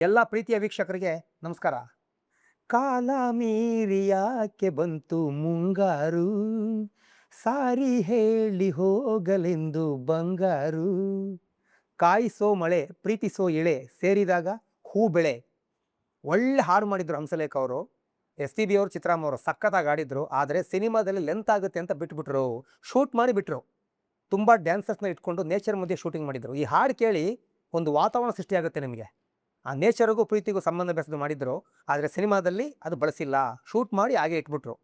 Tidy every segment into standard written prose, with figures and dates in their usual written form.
ಎಲ್ಲ ಪ್ರೀತಿಯ ವೀಕ್ಷಕರಿಗೆ ನಮಸ್ಕಾರ. ಕಾಲ ಮೀರಿ ಯಾಕೆ ಬಂತು ಮುಂಗಾರು, ಸಾರಿ ಹೇಳಿ ಹೋಗಲೆಂದು ಬಂಗಾರು. ಕಾಯಿಸೋ ಮಳೆ ಪ್ರೀತಿಸೋ ಎಳೆ ಸೇರಿದಾಗ ಹೂ ಬೆಳೆ. ಒಳ್ಳೆ ಹಾಡು ಮಾಡಿದ್ರು ಹಂಸಲೇಖ ಅವರು. ಎಸ್ ಟಿ ಬಿ ಅವರು, ಚಿತ್ರಾಮ್ಮ ಅವರು ಸಖತ್ತಾಗಿ ಆಡಿದ್ರು. ಆದರೆ ಸಿನಿಮಾದಲ್ಲಿ ಲೆಂತ್ ಆಗುತ್ತೆ ಅಂತ ಬಿಟ್ಬಿಟ್ರು, ಶೂಟ್ ಮಾಡಿ ಬಿಟ್ರು. ತುಂಬ ಡ್ಯಾನ್ಸರ್ಸ್ನ ಇಟ್ಕೊಂಡು ನೇಚರ್ ಮಧ್ಯೆ ಶೂಟಿಂಗ್ ಮಾಡಿದ್ರು. ಈ ಹಾಡು ಕೇಳಿ ಒಂದು ವಾತಾವರಣ ಸೃಷ್ಟಿಯಾಗುತ್ತೆ ನಿಮಗೆ. ಆ ನೇಚರ್ಗೂ ಪ್ರೀತಿಗೂ ಸಂಬಂಧ ಬೆಸೆದು ಮಾಡಿದ್ರು. ಆದರೆ ಸಿನಿಮಾದಲ್ಲಿ ಅದು ಬಳಸಿಲ್ಲ, ಶೂಟ್ ಮಾಡಿ ಹಾಗೆ ಇಟ್ಬಿಟ್ರು.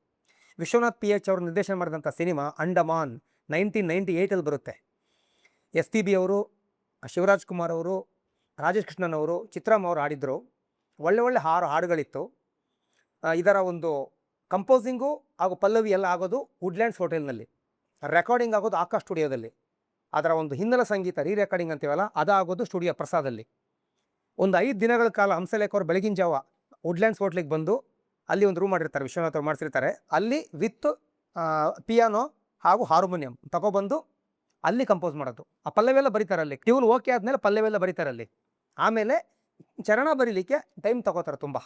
ವಿಶ್ವನಾಥ್ ಪಿ ಎಚ್ ಅವರು ನಿರ್ದೇಶನ ಮಾಡಿದಂಥ ಸಿನಿಮಾ ಅಂಡಮಾನ್ 1998 ಬರುತ್ತೆ. ಎಸ್ ಟಿ ಬಿ ಅವರು, ಶಿವರಾಜ್ ಕುಮಾರ್ ಅವರು, ರಾಜೇಶ್ ಕೃಷ್ಣನ್ ಅವರು, ಚಿತ್ರಮ್ಮ ಅವರು ಆಡಿದ್ರು. ಒಳ್ಳೆ ಒಳ್ಳೆ ಹಾಡುಗಳಿತ್ತು. ಇದರ ಒಂದು ಕಂಪೋಸಿಂಗು ಹಾಗೂ ಪಲ್ಲವಿ ಎಲ್ಲ ಆಗೋದು ವುಡ್ಲ್ಯಾಂಡ್ಸ್ ಹೋಟೆಲ್ನಲ್ಲಿ, ರೆಕಾರ್ಡಿಂಗ್ ಆಗೋದು ಆಕಾಶ್ ಸ್ಟುಡಿಯೋದಲ್ಲಿ, ಅದರ ಒಂದು ಹಿನ್ನೆಲೆ ಸಂಗೀತ ರೆಕಾರ್ಡಿಂಗ್ ಅಂತೀವಲ್ಲ ಅದಾಗೋದು ಸ್ಟುಡಿಯೋ ಪ್ರಸಾದಲ್ಲಿ. ಒಂದು 5 ದಿನಗಳ ಕಾಲ ಹಂಸಲೇಖ ಅವರು ಬೆಳಗಿನ ಜಾವ ವುಡ್ಲ್ಯಾಂಡ್ಸ್ ಹೋಟ್ಲಿಗೆ ಬಂದು ಅಲ್ಲಿ ಒಂದು ರೂಮ್ ಮಾಡಿರ್ತಾರೆ, ವಿಶ್ವನಾಥ್ ಅವ್ರು ಮಾಡಿಸಿರ್ತಾರೆ. ಅಲ್ಲಿ ವಿತ್ ಪಿಯಾನೋ ಹಾಗೂ ಹಾರ್ಮೋನಿಯಂ ತಗೊಬಂದು ಅಲ್ಲಿ ಕಂಪೋಸ್ ಮಾಡೋದು. ಆ ಪಲ್ಲವೆಲ್ಲ ಬರೀತಾರೆ ಅಲ್ಲಿ, ಟ್ಯೂನ್ ಓಕೆ ಆದಮೇಲೆ ಪಲ್ಲವೆಲ್ಲ ಬರೀತಾರೆ ಅಲ್ಲಿ. ಆಮೇಲೆ ಚರಣ ಬರೀಲಿಕ್ಕೆ ಟೈಮ್ ತಗೋತಾರೆ ತುಂಬ.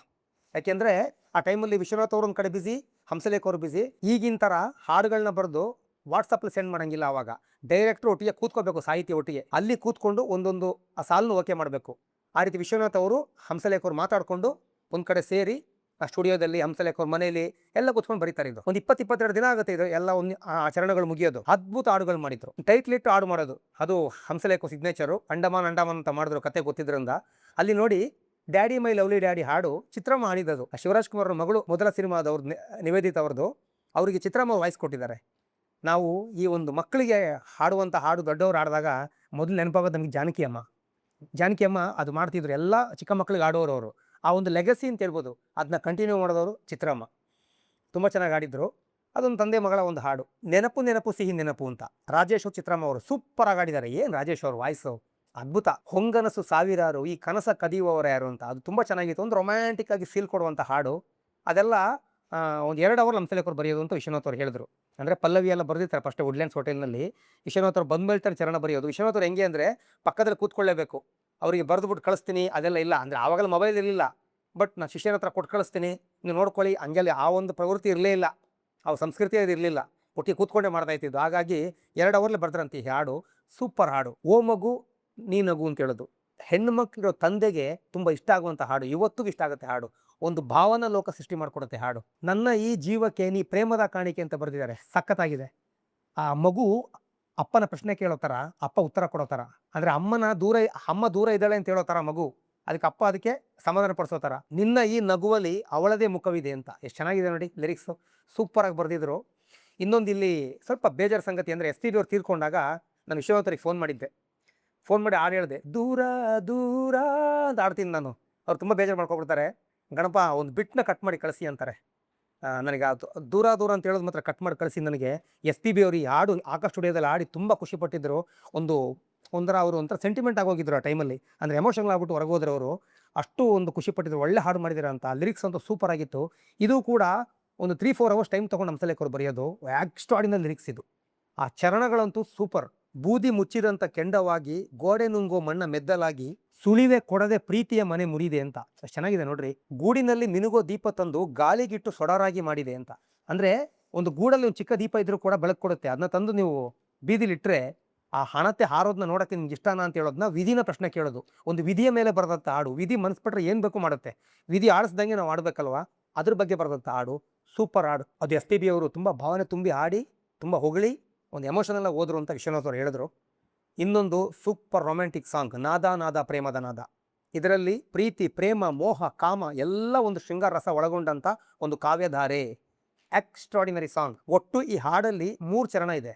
ಯಾಕೆಂದರೆ ಆ ಟೈಮಲ್ಲಿ ವಿಶ್ವನಾಥ್ ಅವರು ಒಂದು ಕಡೆ ಬಿಸಿ, ಹಂಸಲೇಖ ಅವರು ಬಿಸಿ. ಈಗಿನ ಥರ ಹಾಡುಗಳನ್ನ ಬರೆದು ವಾಟ್ಸಪ್ಪಲ್ಲಿ ಸೆಂಡ್ ಮಾಡೋಂಗಿಲ್ಲ. ಆವಾಗ ಡೈರೆಕ್ಟ್ರು ಒಟ್ಟಿಗೆ ಕೂತ್ಕೋಬೇಕು, ಸಾಹಿತ್ಯ ಒಟ್ಟಿಗೆ ಅಲ್ಲಿ ಕೂತ್ಕೊಂಡು ಒಂದೊಂದು ಆ ಸಾಲನ್ನು ಓಕೆ ಮಾಡಬೇಕು. ಆ ರೀತಿ ವಿಶ್ವನಾಥ್ ಅವರು ಹಂಸಲೇಖ ಅವರು ಮಾತಾಡಿಕೊಂಡು ಒಂದು ಕಡೆ ಸೇರಿ ಆ ಸ್ಟುಡಿಯೋದಲ್ಲಿ ಹಂಸಲೇಖ ಅವ್ರ ಮನೆಯಲ್ಲಿ ಎಲ್ಲ ಕೂತ್ಕೊಂಡು ಬರೀತಾರೆ. ಇದು ಒಂದು 20-22 ದಿನ ಆಗುತ್ತೆ ಇದು ಎಲ್ಲ ಒಂದು ಚರಣಗಳು ಮುಗಿಯೋದು. ಅದ್ಭುತ ಹಾಡುಗಳು ಮಾಡಿದ್ರು. ಟೈಟ್ಲ್ ಇಟ್ಟು ಹಾಡು ಮಾಡೋದು ಅದು ಹಂಸಲೇಖ ಸಿಗ್ನೇಚರು. ಅಂಡಮಾನ್ ಅಂತ ಮಾಡಿದ್ರು, ಕತೆ ಗೊತ್ತಿದ್ರಿಂದ. ಅಲ್ಲಿ ನೋಡಿ, ಡ್ಯಾಡಿ ಮೈ ಲವ್ಲಿ ಡ್ಯಾಡಿ ಹಾಡು ಚಿತ್ರಮ್ಮ ಹಾಡಿದ್ದು. ಶಿವರಾಜ್ ಕುಮಾರ್ ಮಗಳು ಮೊದಲ ಸಿನಿಮಾದವ್ರದ್ದು, ನಿವೇದಿತ ಅವ್ರದ್ದು. ಅವರಿಗೆ ಚಿತ್ರಮ್ಮ ವಾಯ್ಸ್ ಕೊಟ್ಟಿದ್ದಾರೆ. ನಾವು ಈ ಒಂದು ಮಕ್ಕಳಿಗೆ ಹಾಡುವಂಥ ಹಾಡು ದೊಡ್ಡವರು ಹಾಡಿದಾಗ ಮೊದಲು ನೆನಪಾಗೋದು ನಮಗೆ ಜಾನಕಿ ಅಮ್ಮ ಅದು ಮಾಡ್ತಿದ್ರು. ಎಲ್ಲ ಚಿಕ್ಕ ಮಕ್ಕಳಿಗೆ ಆಡೋರು ಅವರು. ಆ ಒಂದು ಲೆಗಸಿ ಅಂತ ಹೇಳ್ಬೋದು, ಅದನ್ನ ಕಂಟಿನ್ಯೂ ಮಾಡಿದವರು ಚಿತ್ರಮ್ಮ. ತುಂಬ ಚೆನ್ನಾಗಿ ಆಡಿದ್ರು. ಅದೊಂದು ತಂದೆ ಮಗಳ ಒಂದು ಹಾಡು, ನೆನಪು ನೆನಪು ಸಿಹಿ ನೆನಪು ಅಂತ. ರಾಜೇಶ್ ಚಿತ್ರಮ್ಮ ಅವರು ಸೂಪರಾಗಿ ಆಡಿದ್ದಾರೆ. ಏನು ರಾಜೇಶ್ ಅವರು ವಾಯ್ಸು ಅದ್ಭುತ. ಹೊಂಗನಸು ಸಾವಿರಾರು ಈ ಕನಸ ಕದಿಯುವವರು ಯಾರು ಅಂತ, ಅದು ತುಂಬ ಚೆನ್ನಾಗಿತ್ತು. ಒಂದು ರೊಮ್ಯಾಂಟಿಕ್ ಆಗಿ ಫೀಲ್ ಕೊಡುವಂಥ ಹಾಡು. ಅದೆಲ್ಲ ಒಂದು 2 ಅವರ್ ಹಂಸಲೇಖ ಅವರು ಬರೆಯೋದು ಅಂತ ವಿಶ್ವನಾಥ್ ಅವ್ರು ಹೇಳಿದ್ರು. ಅಂದರೆ ಪಲ್ಲವಿ ಎಲ್ಲ ಬರೆದಿರ್ತಾರೆ ಫಸ್ಟ್ ವುಡ್ಲ್ಯಾಂಡ್ಸ್ ಹೋಟೆಲ್ನಲ್ಲಿ. ವಿಶ್ವನಾಥ್ ಅವ್ರು ಬಂದ್ಮೇಲೆ ಚರಣ ಬರೆಯೋದು. ವಿಶ್ವನಾಥ್ ಅವ್ರು ಹೆಂಗೆ ಅಂದರೆ ಪಕ್ಕದಲ್ಲಿ ಕೂತ್ಕೊಳ್ಳೇಬೇಕು. ಅವರಿಗೆ ಬರೆದುಬಿಟ್ಟು ಕಳಿಸ್ತೀನಿ ಅದೆಲ್ಲ ಇಲ್ಲ. ಅಂದರೆ ಆವಾಗಲೇ ಮೊಬೈಲ್ ಇರಲಿಲ್ಲ. ಬಟ್ ನಾನು ಶಿಷ್ಯನ ಹತ್ರ ಕೊಟ್ಟು ಕಳಿಸ್ತೀನಿ, ನೀವು ನೋಡ್ಕೊಳ್ಳಿ, ಹಂಗೆಲ್ಲ ಆ ಒಂದು ಪ್ರವೃತ್ತಿ ಇರಲೇ ಇಲ್ಲ, ಆ ಸಂಸ್ಕೃತಿ ಅದು ಇರಲಿಲ್ಲ. ಒಟ್ಟಿಗೆ ಕೂತ್ಕೊಂಡೇ ಮಾಡ್ತಾ ಇತ್ತಿದ್ದು. ಹಾಗಾಗಿ 2 ಅವರ್ಲೆ ಬರ್ದ್ರಂತ ಈ ಹಾಡು. ಸೂಪರ್ ಹಾಡು. ಓ ಮಗು ನೀ ನಗು ಅಂತ ಹೇಳೋದು ಹೆಣ್ಣು ಮಕ್ಕಳಿರೋ ತಂದೆಗೆ ತುಂಬ ಇಷ್ಟ ಆಗುವಂಥ ಹಾಡು. ಇವತ್ತಿಗೂ ಇಷ್ಟ ಆಗುತ್ತೆ ಹಾಡು. ಒಂದು ಭಾವನಾ ಲೋಕ ಸೃಷ್ಟಿ ಮಾಡಿಕೊಡುತ್ತೆ ಹಾಡು. ನನ್ನ ಈ ಜೀವಕ್ಕೆ ನೀ ಪ್ರೇಮದ ಕಾಣಿಕೆ ಅಂತ ಬರೆದಿದ್ದಾರೆ. ಸಖತ್ತಾಗಿದೆ. ಆ ಮಗು ಅಪ್ಪನ ಪ್ರಶ್ನೆ ಕೇಳೋ ಥರ, ಅಪ್ಪ ಉತ್ತರ ಕೊಡೋ ಥರ. ಅಂದರೆ ಅಮ್ಮ ದೂರ ಇದ್ದಾಳೆ ಅಂತ ಹೇಳೋ ಥರ ಮಗು, ಅದಕ್ಕೆ ಸಮಾಧಾನ ಪಡಿಸೋ ಥರ. ನಿನ್ನ ಈ ನಗುವಲ್ಲಿ ಅವಳದೇ ಮುಖವಿದೆ ಅಂತ. ಎಷ್ಟು ಚೆನ್ನಾಗಿದೆ ನೋಡಿ ಲಿರಿಕ್ಸು, ಸೂಪರಾಗಿ ಬರೆದಿದ್ರು. ಇನ್ನೊಂದು ಇಲ್ಲಿ ಸ್ವಲ್ಪ ಬೇಜಾರು ಸಂಗತಿ ಅಂದರೆ, ಎಸ್ ಟಿ ಬಿ ಅವ್ರು ತೀರ್ಕೊಂಡಾಗ ನಾನು ವಿಶ್ವನಾಥರಿಗೆ ಫೋನ್ ಮಾಡಿದ್ದೆ. ಫೋನ್ ಮಾಡಿ ಹಾಡು ಹೇಳಿದೆ, ದೂರ ದೂರ ಅಂತ ಆಡ್ತೀನಿ ನಾನು. ಅವ್ರು ತುಂಬ ಬೇಜಾರು ಮಾಡ್ಕೊಬಿಡ್ತಾರೆ. ಗಣಪ ಒಂದು ಬಿಟ್ಟನ್ನ ಕಟ್ ಮಾಡಿ ಕಳಿಸಿ ಅಂತಾರೆ. ನನಗೆ ಅದು ದೂರ ದೂರ ಅಂತ ಹೇಳೋದು ಮಾತ್ರ ಕಟ್ ಮಾಡಿ ಕಳಿಸಿ. ನನಗೆ ಎಸ್ ಪಿ ಬಿ ಅವರು ಈ ಹಾಡು ಆಕಾಶ್ ಸ್ಟುಡಿಯೋದಲ್ಲಿ ಆಡಿ ತುಂಬ ಖುಷಿಪಟ್ಟಿದ್ದರು. ಅವರು ಒಂಥರ ಸೆಂಟಿಮೆಂಟ್ ಆಗೋಗಿದ್ರು ಆ ಟೈಮಲ್ಲಿ. ಅಂದರೆ ಎಮೋಷನಲ್ ಆಗ್ಬಿಟ್ಟು ಹೊರಗೋದ್ರು ಅವರು. ಅಷ್ಟು ಒಂದು ಖುಷಿಪಟ್ಟಿದ್ರು. ಒಳ್ಳೆ ಹಾಡು ಮಾಡಿದ್ದಾರೆ ಅಂತ. ಲಿರಿಕ್ಸ್ ಅಂತೂ ಸೂಪರ್ ಆಗಿತ್ತು. ಇದು ಕೂಡ ಒಂದು 3-4 ಅವರ್ಸ್ ಟೈಮ್ ತೊಗೊಂಡು ಹಂಸಲೇಖ ಅವರು ಬರೆಯೋದು. ಎಕ್ಸ್ಟ್ರಾರ್ಡಿನರಿ ಲಿರಿಕ್ಸ್ ಇದು. ಆ ಚರಣಗಳಂತೂ ಸೂಪರ್. ಬೂದಿ ಮುಚ್ಚಿದಂಥ ಕೆಂಡವಾಗಿ, ಗೋಡೆ ನುಂಗೋ ಮಣ್ಣ ಮೆದ್ದಲಾಗಿ, ಸುಳಿವೆ ಕೊಡದೆ ಪ್ರೀತಿಯ ಮನೆ ಮುರಿದೆ ಅಂತ. ಅಷ್ಟು ಚೆನ್ನಾಗಿದೆ ನೋಡ್ರಿ. ಗೂಡಿನಲ್ಲಿ ಮಿನುಗೋ ದೀಪ ತಂದು ಗಾಳಿಗಿಟ್ಟು ಸೊಡರಾಗಿ ಮಾಡಿದೆ ಅಂತ. ಅಂದರೆ ಒಂದು ಗೂಡಲ್ಲಿ ಒಂದು ಚಿಕ್ಕ ದೀಪ ಇದ್ರೂ ಕೂಡ ಬೆಳಕು ಕೊಡುತ್ತೆ. ಅದನ್ನ ತಂದು ನೀವು ಬೀದಿಲಿಟ್ಟರೆ ಆ ಹಣತೆ ಹಾರೋದನ್ನ ನೋಡೋಕ್ಕೆ ನಿಮ್ಗೆ ಇಷ್ಟನಾ ಅಂತ ಹೇಳೋದನ್ನ ವಿಧಿನ ಪ್ರಶ್ನೆ ಕೇಳೋದು. ಒಂದು ವಿಧಿಯ ಮೇಲೆ ಬರೆದಂಥ ಹಾಡು. ವಿಧಿ ಮನಸ್ಬಿಟ್ರೆ ಏನು ಬೇಕು ಮಾಡುತ್ತೆ. ವಿಧಿ ಆಡಿಸ್ದಂಗೆ ನಾವು ಆಡಬೇಕಲ್ವಾ, ಅದ್ರ ಬಗ್ಗೆ ಬರೆದಂಥ ಹಾಡು. ಸೂಪರ್ ಹಾಡು. ಅದು ಎಸ್ ಪಿ ಬಿ ಅವರು ತುಂಬ ಭಾವನೆ ತುಂಬಿ ಹಾಡಿ, ತುಂಬ ಹೊಗಳಿ, ಒಂದು ಎಮೋಷನೆಲ್ಲ ಹೋದ್ರು ಅಂತ ವಿಶ್ವನಾಥ್ ಅವರು ಹೇಳಿದ್ರು. ಇನ್ನೊಂದು ಸೂಪರ್ ರೊಮ್ಯಾಂಟಿಕ್ ಸಾಂಗ್, ನಾದ ಪ್ರೇಮದ ನಾದ. ಇದರಲ್ಲಿ ಪ್ರೀತಿ, ಪ್ರೇಮ, ಮೋಹ, ಕಾಮ ಎಲ್ಲ ಒಂದು ಶೃಂಗಾರ ರಸ ಒಳಗೊಂಡಂಥ ಒಂದು ಕಾವ್ಯಧಾರೆ. Extraordinary song. ಒಟ್ಟು ಈ ಹಾಡಲ್ಲಿ 3 ಚರಣ ಇದೆ.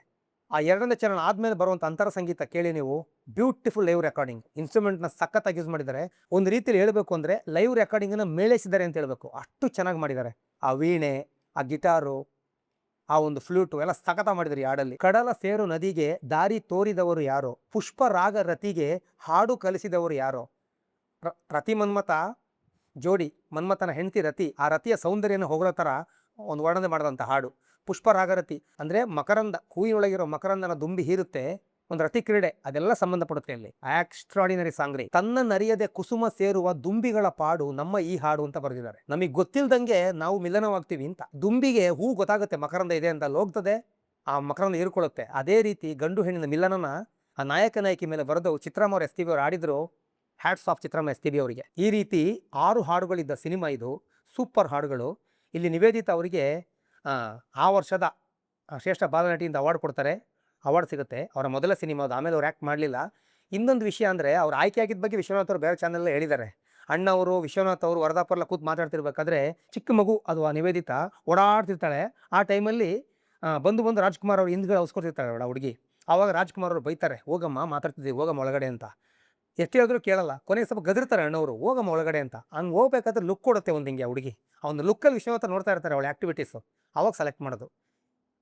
ಆ 2ನೇ ಚರಣ ಆದಮೇಲೆ ಬರುವಂಥ ಅಂತರ ಸಂಗೀತ ಕೇಳಿ ನೀವು. Beautiful live recording. ಇನ್ಸ್ಟ್ರೂಮೆಂಟ್ನ ಸಖತ್ತಾಗಿ ಯೂಸ್ ಮಾಡಿದ್ದಾರೆ. ಒಂದು ರೀತಿಯಲ್ಲಿ ಹೇಳಬೇಕು ಅಂದರೆ ಲೈವ್ ರೆಕಾರ್ಡಿಂಗನ್ನು ಮೇಳೈಸಿದ್ದಾರೆ ಅಂತ ಹೇಳಬೇಕು. ಅಷ್ಟು ಚೆನ್ನಾಗಿ ಮಾಡಿದ್ದಾರೆ. ಆ ವೀಣೆ, ಆ ಗಿಟಾರು, ಆ ಒಂದು ಫ್ಲೂಟು ಎಲ್ಲ ಸಖತ ಮಾಡಿದ್ರು ಈ ಹಾಡಲ್ಲಿ. ಕಡಲ ಸೇರು ನದಿಗೆ ದಾರಿ ತೋರಿದವರು ಯಾರೋ, ಪುಷ್ಪರಾಗ ರತಿಗೆ ಹಾಡು ಕಲಿಸಿದವರು ಯಾರೋ. ರತಿ ಮನ್ಮಥ ಜೋಡಿ, ಮನ್ಮಥನ ಹೆಂಡತಿ ರತಿ. ಆ ರತಿಯ ಸೌಂದರ್ಯನ ಹೊಗಳೋ ಥರ ಒಂದು ವರ್ಣನೆ ಮಾಡಿದಂಥ ಹಾಡು. ಪುಷ್ಪರಾಗರತಿ ಅಂದರೆ ಮಕರಂದ, ಹೂವಿನೊಳಗಿರೋ ಮಕರಂದನ ದುಂಬಿ ಹೀರುತ್ತೆ. ಒಂದು ರತಿ ಕ್ರೀಡೆ ಅದೆಲ್ಲ ಸಂಬಂಧಪಡುತ್ತೆ ಇಲ್ಲಿ. ಎಕ್ಸ್ಟ್ರಾಡಿನರಿ ಸಾಂಗ್ ರೀ. ತನ್ನ ನರಿಯದೆ ಕುಸುಮ ಸೇರುವ ದುಂಬಿಗಳ ಪಾಡು ನಮ್ಮ ಈ ಹಾಡು ಅಂತ ಬರೆದಿದ್ದಾರೆ. ನಮಗೆ ಗೊತ್ತಿಲ್ದಂಗೆ ನಾವು ಮಿಲನವಾಗ್ತೀವಿ ಅಂತ. ದುಂಬಿಗೆ ಹೂ ಗೊತ್ತಾಗುತ್ತೆ ಮಕರಂದ ಇದೆ ಅಂತ, ಹೋಗ್ತದೆ, ಆ ಮಕರಂದ ಹೀರ್ಕೊಳ್ಳುತ್ತೆ. ಅದೇ ರೀತಿ ಗಂಡು ಹೆಣ್ಣಿನ ಮಿಲನನ ಆ ನಾಯಕ ನಾಯಕಿ ಮೇಲೆ ಬರೆದು ಚಿತ್ರಮ್ಮ ಅವ್ರು SPB ಅವರು ಆಡಿದ್ರು. ಹ್ಯಾಟ್ಸ್ ಆಫ್ ಚಿತ್ರಮ್ಮ SPB ಅವರಿಗೆ. ಈ ರೀತಿ 6 ಹಾಡುಗಳಿದ್ದ ಸಿನಿಮಾ ಇದು. ಸೂಪರ್ ಹಾಡುಗಳು. ಇಲ್ಲಿ ನಿವೇದಿತಾ ಅವರಿಗೆ ಆ ವರ್ಷದ ಶ್ರೇಷ್ಠ ಬಾಲನಟಿಯಿಂದ ಅವಾರ್ಡ್ ಕೊಡ್ತಾರೆ. ಅವಾರ್ಡ್ ಸಿಗುತ್ತೆ. ಅವರ ಮೊದಲ ಸಿನಿಮಾ ಅದು. ಆಮೇಲೆ ಅವ್ರು ಆ್ಯಕ್ಟ್ ಮಾಡಲಿಲ್ಲ. ಇನ್ನೊಂದು ವಿಷಯ ಅಂದರೆ ಅವ್ರು ಆಯ್ಕೆ ಆಗಿದ್ದ ಬಗ್ಗೆ ವಿಶ್ವನಾಥ್ ಅವರು ಬೇರೆ ಚಾನಲ್ ಹೇಳಿದ್ದಾರೆ. ಅಣ್ಣವರು ವಿಶ್ವನಾಥ್ ಅವರು ವರದಾಪುರಲ್ಲ ಕೂತು ಮಾತಾಡ್ತಿರ್ಬೇಕಾದ್ರೆ ಚಿಕ್ಕ ಮಗು ಅದು ಆ ನಿವೇದಿತಾ ಓಡಾಡ್ತಿರ್ತಾಳೆ. ಆ ಟೈಮಲ್ಲಿ ಬಂದು ರಾಜ್ಕುಮಾರ್ ಅವ್ರು ಹಿಂದ್ಗಡೆ ಅವಸ್ಕೊತಿರ್ತಾಳೆ ಅವಳ ಹುಡುಗಿ. ಆವಾಗ ರಾಜ್ಕುಮಾರ್ ಅವರು ಬೈತಾರೆ, ಹೋಗಮ್ಮ ಮಾತಾಡ್ತಿದ್ದೀವಿ, ಹೋಗಮ್ಮ ಒಳಗಡೆ ಅಂತ. ಎಷ್ಟು ಹೇಳಿದ್ರು ಕೇಳಲ್ಲ. ಕೊನೆಗೆ ಸ್ವಲ್ಪ ಗದರ್ತಾರೆ ಅಣ್ಣವರು, ಹೋಗಮ್ಮ ಒಳಗಡೆ ಅಂತ. ಹಂಗೆ ಹೋಗ್ಬೇಕಾದ್ರೆ ಲುಕ್ ಕೊಡುತ್ತೆ ಒಂದು ಹಿಂಗೆ ಹುಡುಗಿ. ಆ ಒಂದು ಲುಕ್ಕಲ್ಲಿ ವಿಶ್ವನಾಥ ನೋಡ್ತಾ ಇರ್ತಾರೆ ಅವಳ ಆ್ಯಕ್ಟಿವಿಟೀಸು. ಆವಾಗ ಸೆಲೆಕ್ಟ್ ಮಾಡೋದು.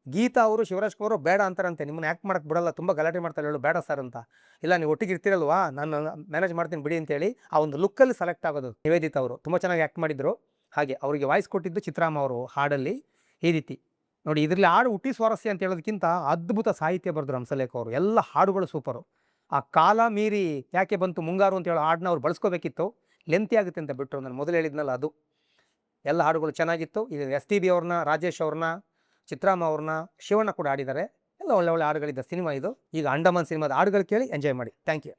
ಗೀತಾ ಅವರು ಶಿವರಾಜ್ ಕುಮಾರ್ ಬೇಡ ಅಂತಾರಂತೆ, ನಿಮ್ಮನ್ನ ಆ್ಯಕ್ಟ್ ಮಾಡಕ್ಕೆ ಬಿಡಲ್ಲ, ತುಂಬ ಗಲಾಟೆ ಮಾಡ್ತಾರೆ, ಹೇಳು ಬೇಡ ಸರ್ ಅಂತ. ಇಲ್ಲ ನೀವು ಒಟ್ಟಿಗೆ ಇರ್ತಿರಲ್ವಾ, ನಾನು ಮ್ಯಾನೇಜ್ ಮಾಡ್ತೀನಿ ಬಿಡಿ ಅಂತೇಳಿ ಆ ಒಂದು ಲುಕ್ಕಲ್ಲಿ ಸೆಲೆಕ್ಟ್ ಆಗೋದು ನಿವೇದಿತಾ ಅವರು. ತುಂಬ ಚೆನ್ನಾಗಿ ಆ್ಯಕ್ಟ್ ಮಾಡಿದ್ರು. ಹಾಗೆ ಅವರಿಗೆ ವಾಯ್ಸ್ ಕೊಟ್ಟಿದ್ದು ಚಿತ್ರಾಮ್ಮ ಅವರು ಹಾಡಲ್ಲಿ. ಈ ರೀತಿ ನೋಡಿ, ಇದರಲ್ಲಿ ಹಾಡು ಹುಟ್ಟಿ ಸ್ವಾರಸ್ಯ ಅಂತ ಹೇಳೋದಕ್ಕಿಂತ ಅದ್ಭುತ ಸಾಹಿತ್ಯ ಬರೆದ್ರು ಹಂಸಲೇಖ ಅವರು. ಎಲ್ಲ ಹಾಡುಗಳು ಸೂಪರು. ಆ ಕಾಲ ಮೀರಿ ಯಾಕೆ ಬಂತು ಮುಂಗಾರು ಅಂತ ಹೇಳೋ ಹಾಡನ್ನ ಅವ್ರು ಬಳಸ್ಕೋಬೇಕಿತ್ತು. ಲೆಂತಿ ಆಗುತ್ತೆ ಅಂತ ಬಿಟ್ಟರು. ನಾನು ಮೊದಲು ಹೇಳಿದ್ನಲ್ಲ ಅದು. ಎಲ್ಲ ಹಾಡುಗಳು ಚೆನ್ನಾಗಿತ್ತು. ಇದು SPB ಅವ್ರನ್ನ, ರಾಜೇಶ್ ಅವ್ರನ್ನ, ಚಿತ್ರಾಮ್ಮ ಅವ್ರನ್ನ, ಶಿವಣ್ಣ ಕೂಡ ಆಡಿದ್ದಾರೆ. ಎಲ್ಲ ಒಳ್ಳೆ ಒಳ್ಳೆ ಹಾಡುಗಳಿದ್ದ ಸಿನಿಮಾ ಇದು. ಈಗ ಅಂಡಮಾನ್ ಸಿನಿಮಾದ ಹಾಡುಗಳು ಕೇಳಿ ಎಂಜಾಯ್ ಮಾಡಿ. Thank you.